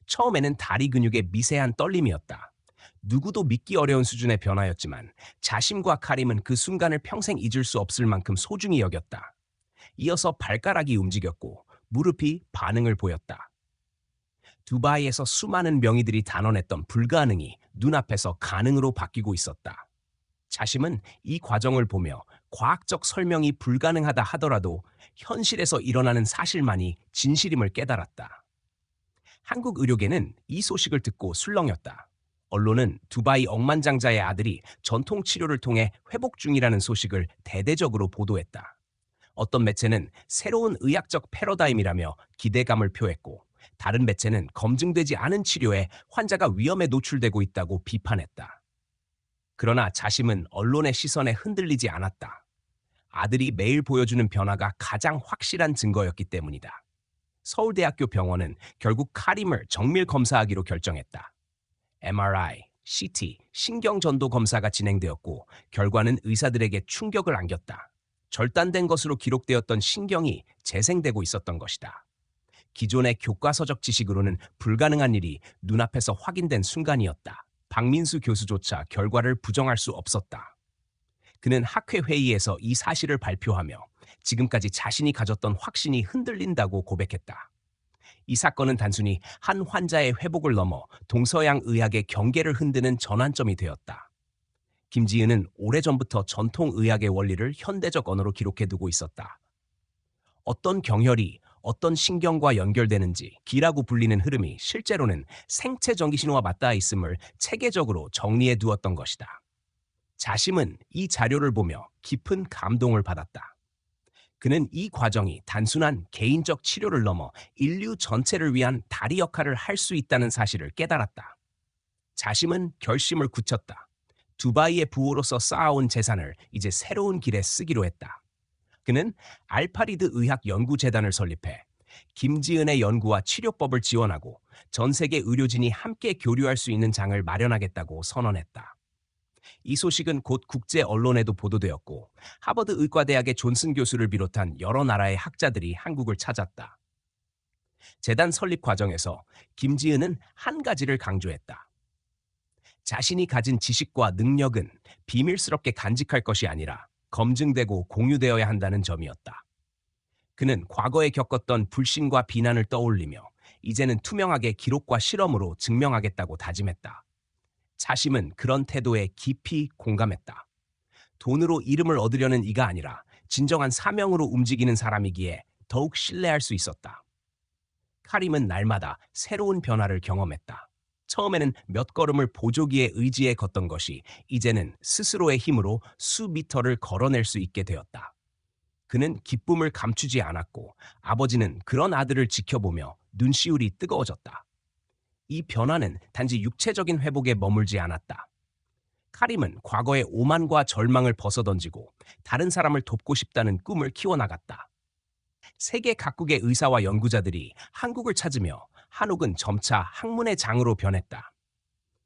처음에는 다리 근육의 미세한 떨림이었다. 누구도 믿기 어려운 수준의 변화였지만 자심과 카림은 그 순간을 평생 잊을 수 없을 만큼 소중히 여겼다. 이어서 발가락이 움직였고 무릎이 반응을 보였다. 두바이에서 수많은 명의들이 단언했던 불가능이 눈앞에서 가능으로 바뀌고 있었다. 자심은 이 과정을 보며 과학적 설명이 불가능하다 하더라도 현실에서 일어나는 사실만이 진실임을 깨달았다. 한국 의료계는 이 소식을 듣고 술렁였다. 언론은 두바이 억만장자의 아들이 전통 치료를 통해 회복 중이라는 소식을 대대적으로 보도했다. 어떤 매체는 새로운 의학적 패러다임이라며 기대감을 표했고 다른 매체는 검증되지 않은 치료에 환자가 위험에 노출되고 있다고 비판했다. 그러나 자심은 언론의 시선에 흔들리지 않았다. 아들이 매일 보여주는 변화가 가장 확실한 증거였기 때문이다. 서울대학교 병원은 결국 카림을 정밀 검사하기로 결정했다. MRI, CT, 신경전도 검사가 진행되었고 결과는 의사들에게 충격을 안겼다. 절단된 것으로 기록되었던 신경이 재생되고 있었던 것이다. 기존의 교과서적 지식으로는 불가능한 일이 눈앞에서 확인된 순간이었다. 박민수 교수조차 결과를 부정할 수 없었다. 그는 학회 회의에서 이 사실을 발표하며 지금까지 자신이 가졌던 확신이 흔들린다고 고백했다. 이 사건은 단순히 한 환자의 회복을 넘어 동서양 의학의 경계를 흔드는 전환점이 되었다. 김지은은 오래전부터 전통 의학의 원리를 현대적 언어로 기록해두고 있었다. 어떤 경혈이 어떤 신경과 연결되는지 기라고 불리는 흐름이 실제로는 생체 전기신호와 맞닿아 있음을 체계적으로 정리해 두었던 것이다. 자심은 이 자료를 보며 깊은 감동을 받았다. 그는 이 과정이 단순한 개인적 치료를 넘어 인류 전체를 위한 다리 역할을 할 수 있다는 사실을 깨달았다. 자심은 결심을 굳혔다. 두바이의 부호로서 쌓아온 재산을 이제 새로운 길에 쓰기로 했다. 그는 알파리드 의학연구재단을 설립해 김지은의 연구와 치료법을 지원하고 전 세계 의료진이 함께 교류할 수 있는 장을 마련하겠다고 선언했다. 이 소식은 곧 국제 언론에도 보도되었고 하버드 의과대학의 존슨 교수를 비롯한 여러 나라의 학자들이 한국을 찾았다. 재단 설립 과정에서 김지은은 한 가지를 강조했다. 자신이 가진 지식과 능력은 비밀스럽게 간직할 것이 아니라 검증되고 공유되어야 한다는 점이었다. 그는 과거에 겪었던 불신과 비난을 떠올리며 이제는 투명하게 기록과 실험으로 증명하겠다고 다짐했다. 자심은 그런 태도에 깊이 공감했다. 돈으로 이름을 얻으려는 이가 아니라 진정한 사명으로 움직이는 사람이기에 더욱 신뢰할 수 있었다. 카림은 날마다 새로운 변화를 경험했다. 처음에는 몇 걸음을 보조기에 의지해 걷던 것이 이제는 스스로의 힘으로 수미터를 걸어낼 수 있게 되었다. 그는 기쁨을 감추지 않았고 아버지는 그런 아들을 지켜보며 눈시울이 뜨거워졌다. 이 변화는 단지 육체적인 회복에 머물지 않았다. 카림은 과거의 오만과 절망을 벗어던지고 다른 사람을 돕고 싶다는 꿈을 키워나갔다. 세계 각국의 의사와 연구자들이 한국을 찾으며 한옥은 점차 학문의 장으로 변했다.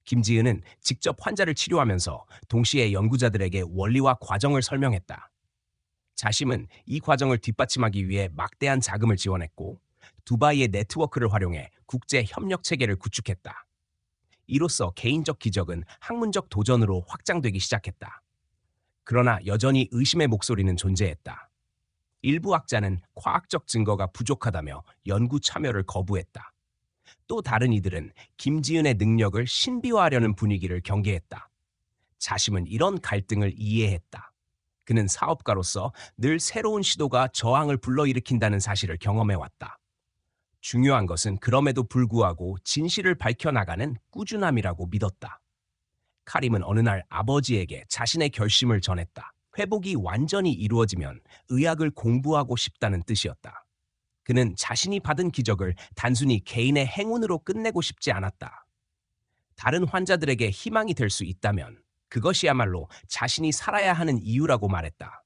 김지은은 직접 환자를 치료하면서 동시에 연구자들에게 원리와 과정을 설명했다. 자심은 이 과정을 뒷받침하기 위해 막대한 자금을 지원했고 두바이의 네트워크를 활용해 국제 협력 체계를 구축했다. 이로써 개인적 기적은 학문적 도전으로 확장되기 시작했다. 그러나 여전히 의심의 목소리는 존재했다. 일부 학자는 과학적 증거가 부족하다며 연구 참여를 거부했다. 또 다른 이들은 김지은의 능력을 신비화하려는 분위기를 경계했다. 자심은 이런 갈등을 이해했다. 그는 사업가로서 늘 새로운 시도가 저항을 불러일으킨다는 사실을 경험해왔다. 중요한 것은 그럼에도 불구하고 진실을 밝혀나가는 꾸준함이라고 믿었다. 카림은 어느 날 아버지에게 자신의 결심을 전했다. 회복이 완전히 이루어지면 의학을 공부하고 싶다는 뜻이었다. 그는 자신이 받은 기적을 단순히 개인의 행운으로 끝내고 싶지 않았다. 다른 환자들에게 희망이 될 수 있다면 그것이야말로 자신이 살아야 하는 이유라고 말했다.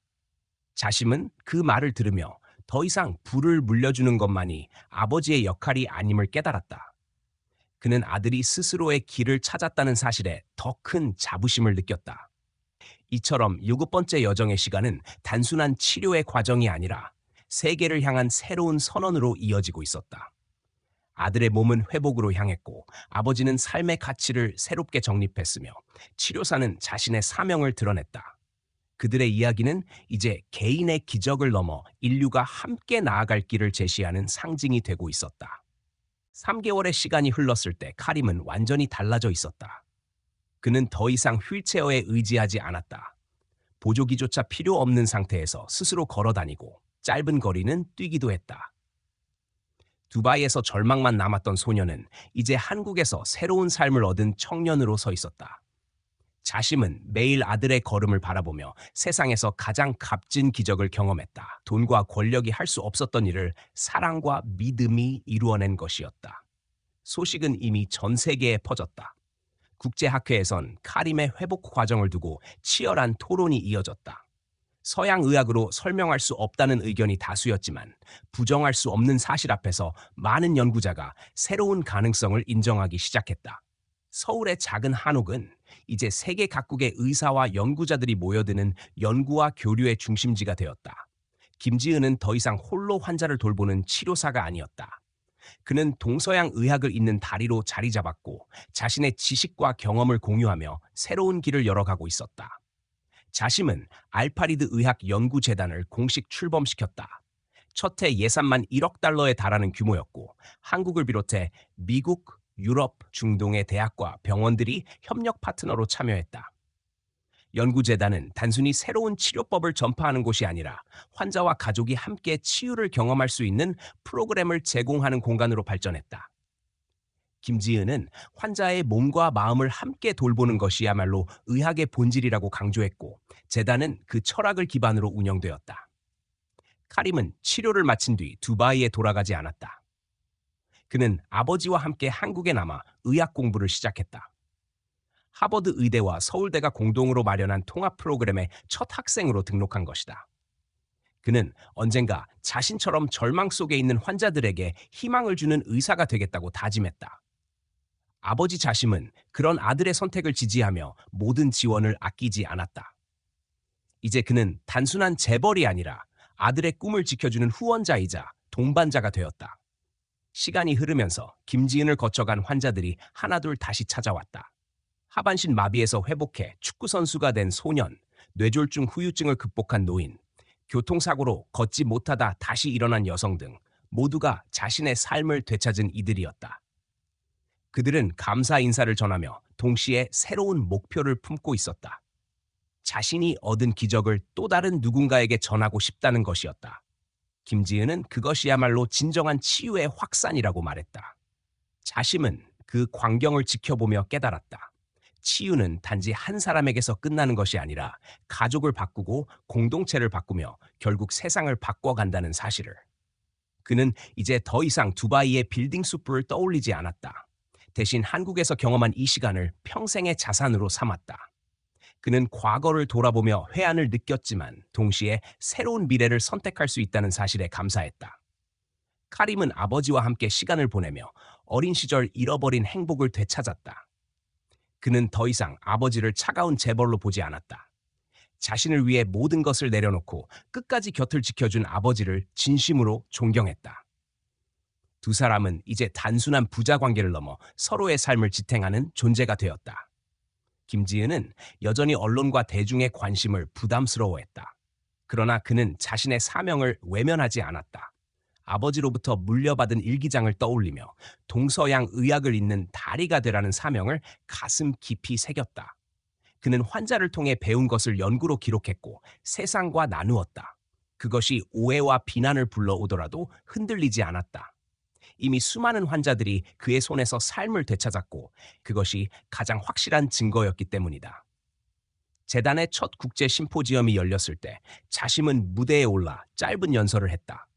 자심은 그 말을 들으며 더 이상 부를 물려주는 것만이 아버지의 역할이 아님을 깨달았다. 그는 아들이 스스로의 길을 찾았다는 사실에 더 큰 자부심을 느꼈다. 이처럼 7번째 여정의 시간은 단순한 치료의 과정이 아니라 세계를 향한 새로운 선언으로 이어지고 있었다. 아들의 몸은 회복으로 향했고 아버지는 삶의 가치를 새롭게 정립했으며 치료사는 자신의 사명을 드러냈다. 그들의 이야기는 이제 개인의 기적을 넘어 인류가 함께 나아갈 길을 제시하는 상징이 되고 있었다. 3개월의 시간이 흘렀을 때 카림은 완전히 달라져 있었다. 그는 더 이상 휠체어에 의지하지 않았다. 보조기조차 필요 없는 상태에서 스스로 걸어다니고 짧은 거리는 뛰기도 했다. 두바이에서 절망만 남았던 소녀는 이제 한국에서 새로운 삶을 얻은 청년으로 서 있었다. 자심은 매일 아들의 걸음을 바라보며 세상에서 가장 값진 기적을 경험했다. 돈과 권력이 할 수 없었던 일을 사랑과 믿음이 이루어낸 것이었다. 소식은 이미 전 세계에 퍼졌다. 국제학회에선 카림의 회복 과정을 두고 치열한 토론이 이어졌다. 서양 의학으로 설명할 수 없다는 의견이 다수였지만 부정할 수 없는 사실 앞에서 많은 연구자가 새로운 가능성을 인정하기 시작했다. 서울의 작은 한옥은 이제 세계 각국의 의사와 연구자들이 모여드는 연구와 교류의 중심지가 되었다. 김지은은 더 이상 홀로 환자를 돌보는 치료사가 아니었다. 그는 동서양 의학을 잇는 다리로 자리 잡았고 자신의 지식과 경험을 공유하며 새로운 길을 열어가고 있었다. 자심은 알파리드 의학연구재단을 공식 출범시켰다. 첫 해 예산만 1억 달러에 달하는 규모였고 한국을 비롯해 미국, 유럽, 중동의 대학과 병원들이 협력 파트너로 참여했다. 연구재단은 단순히 새로운 치료법을 전파하는 곳이 아니라 환자와 가족이 함께 치유를 경험할 수 있는 프로그램을 제공하는 공간으로 발전했다. 김지은은 환자의 몸과 마음을 함께 돌보는 것이야말로 의학의 본질이라고 강조했고 재단은 그 철학을 기반으로 운영되었다. 카림은 치료를 마친 뒤 두바이에 돌아가지 않았다. 그는 아버지와 함께 한국에 남아 의학 공부를 시작했다. 하버드 의대와 서울대가 공동으로 마련한 통합 프로그램의 첫 학생으로 등록한 것이다. 그는 언젠가 자신처럼 절망 속에 있는 환자들에게 희망을 주는 의사가 되겠다고 다짐했다. 아버지 자심은 그런 아들의 선택을 지지하며 모든 지원을 아끼지 않았다. 이제 그는 단순한 재벌이 아니라 아들의 꿈을 지켜주는 후원자이자 동반자가 되었다. 시간이 흐르면서 김지은을 거쳐간 환자들이 하나둘 다시 찾아왔다. 하반신 마비에서 회복해 축구선수가 된 소년, 뇌졸중 후유증을 극복한 노인, 교통사고로 걷지 못하다 다시 일어난 여성 등 모두가 자신의 삶을 되찾은 이들이었다. 그들은 감사 인사를 전하며 동시에 새로운 목표를 품고 있었다. 자신이 얻은 기적을 또 다른 누군가에게 전하고 싶다는 것이었다. 김지은은 그것이야말로 진정한 치유의 확산이라고 말했다. 자심은 그 광경을 지켜보며 깨달았다. 치유는 단지 한 사람에게서 끝나는 것이 아니라 가족을 바꾸고 공동체를 바꾸며 결국 세상을 바꿔간다는 사실을. 그는 이제 더 이상 두바이의 빌딩 숲을 떠올리지 않았다. 대신 한국에서 경험한 이 시간을 평생의 자산으로 삼았다. 그는 과거를 돌아보며 회한을 느꼈지만 동시에 새로운 미래를 선택할 수 있다는 사실에 감사했다. 카림은 아버지와 함께 시간을 보내며 어린 시절 잃어버린 행복을 되찾았다. 그는 더 이상 아버지를 차가운 재벌로 보지 않았다. 자신을 위해 모든 것을 내려놓고 끝까지 곁을 지켜준 아버지를 진심으로 존경했다. 두 사람은 이제 단순한 부자 관계를 넘어 서로의 삶을 지탱하는 존재가 되었다. 김지은은 여전히 언론과 대중의 관심을 부담스러워했다. 그러나 그는 자신의 사명을 외면하지 않았다. 아버지로부터 물려받은 일기장을 떠올리며 동서양 의학을 잇는 다리가 되라는 사명을 가슴 깊이 새겼다. 그는 환자를 통해 배운 것을 연구로 기록했고 세상과 나누었다. 그것이 오해와 비난을 불러오더라도 흔들리지 않았다. 이미 수많은 환자들이 그의 손에서 삶을 되찾았고 그것이 가장 확실한 증거였기 때문이다. 재단의 첫 국제 심포지엄이 열렸을 때 자심은 무대에 올라 짧은 연설을 했다.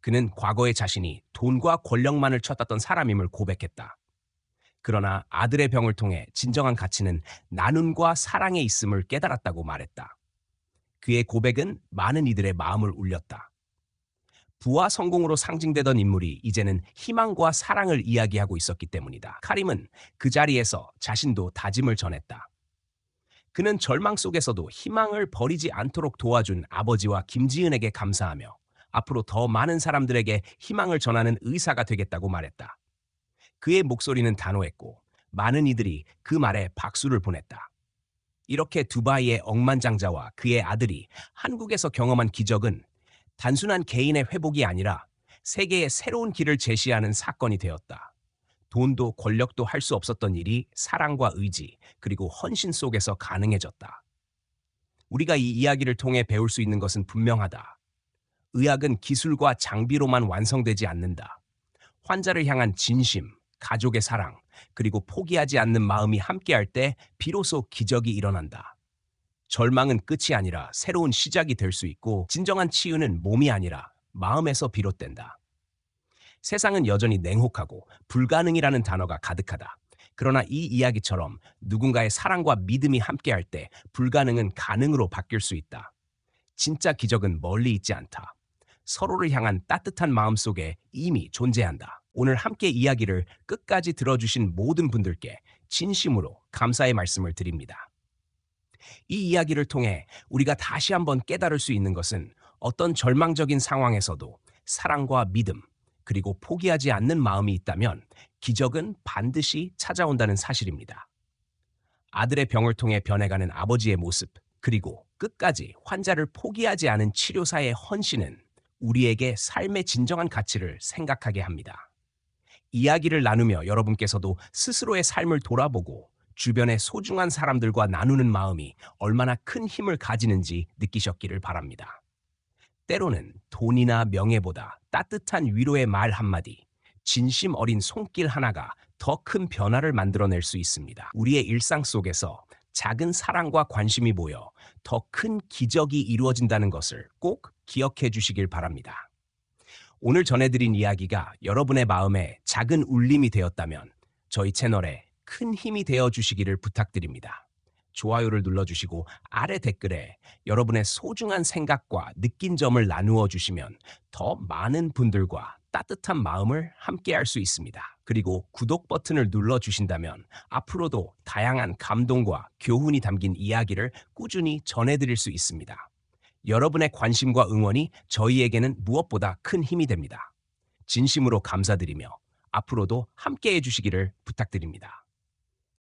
그는 과거의 자신이 돈과 권력만을 쳤었던 사람임을 고백했다. 그러나 아들의 병을 통해 진정한 가치는 나눔과 사랑에 있음을 깨달았다고 말했다. 그의 고백은 많은 이들의 마음을 울렸다. 부와 성공으로 상징되던 인물이 이제는 희망과 사랑을 이야기하고 있었기 때문이다. 카림은 그 자리에서 자신도 다짐을 전했다. 그는 절망 속에서도 희망을 버리지 않도록 도와준 아버지와 김지은에게 감사하며 앞으로 더 많은 사람들에게 희망을 전하는 의사가 되겠다고 말했다. 그의 목소리는 단호했고 많은 이들이 그 말에 박수를 보냈다. 이렇게 두바이의 억만장자와 그의 아들이 한국에서 경험한 기적은 단순한 개인의 회복이 아니라 세계의 새로운 길을 제시하는 사건이 되었다. 돈도 권력도 할 수 없었던 일이 사랑과 의지 그리고 헌신 속에서 가능해졌다. 우리가 이 이야기를 통해 배울 수 있는 것은 분명하다. 의학은 기술과 장비로만 완성되지 않는다. 환자를 향한 진심, 가족의 사랑, 그리고 포기하지 않는 마음이 함께할 때 비로소 기적이 일어난다. 절망은 끝이 아니라 새로운 시작이 될 수 있고, 진정한 치유는 몸이 아니라 마음에서 비롯된다. 세상은 여전히 냉혹하고 불가능이라는 단어가 가득하다. 그러나 이 이야기처럼 누군가의 사랑과 믿음이 함께할 때 불가능은 가능으로 바뀔 수 있다. 진짜 기적은 멀리 있지 않다. 서로를 향한 따뜻한 마음 속에 이미 존재한다. 오늘 함께 이야기를 끝까지 들어주신 모든 분들께 진심으로 감사의 말씀을 드립니다. 이 이야기를 통해 우리가 다시 한번 깨달을 수 있는 것은 어떤 절망적인 상황에서도 사랑과 믿음, 그리고 포기하지 않는 마음이 있다면 기적은 반드시 찾아온다는 사실입니다. 아들의 병을 통해 변해가는 아버지의 모습, 그리고 끝까지 환자를 포기하지 않은 치료사의 헌신은 우리에게 삶의 진정한 가치를 생각하게 합니다. 이야기를 나누며 여러분께서도 스스로의 삶을 돌아보고 주변의 소중한 사람들과 나누는 마음이 얼마나 큰 힘을 가지는지 느끼셨기를 바랍니다. 때로는 돈이나 명예보다 따뜻한 위로의 말 한마디, 진심 어린 손길 하나가 더 큰 변화를 만들어낼 수 있습니다. 우리의 일상 속에서 작은 사랑과 관심이 모여 더 큰 기적이 이루어진다는 것을 꼭 기억해 주시길 바랍니다. 오늘 전해드린 이야기가 여러분의 마음에 작은 울림이 되었다면 저희 채널에 큰 힘이 되어 주시기를 부탁드립니다. 좋아요를 눌러주시고 아래 댓글에 여러분의 소중한 생각과 느낀 점을 나누어 주시면 더 많은 분들과 따뜻한 마음을 함께할 수 있습니다. 그리고 구독 버튼을 눌러주신다면 앞으로도 다양한 감동과 교훈이 담긴 이야기를 꾸준히 전해드릴 수 있습니다. 여러분의 관심과 응원이 저희에게는 무엇보다 큰 힘이 됩니다. 진심으로 감사드리며 앞으로도 함께해 주시기를 부탁드립니다.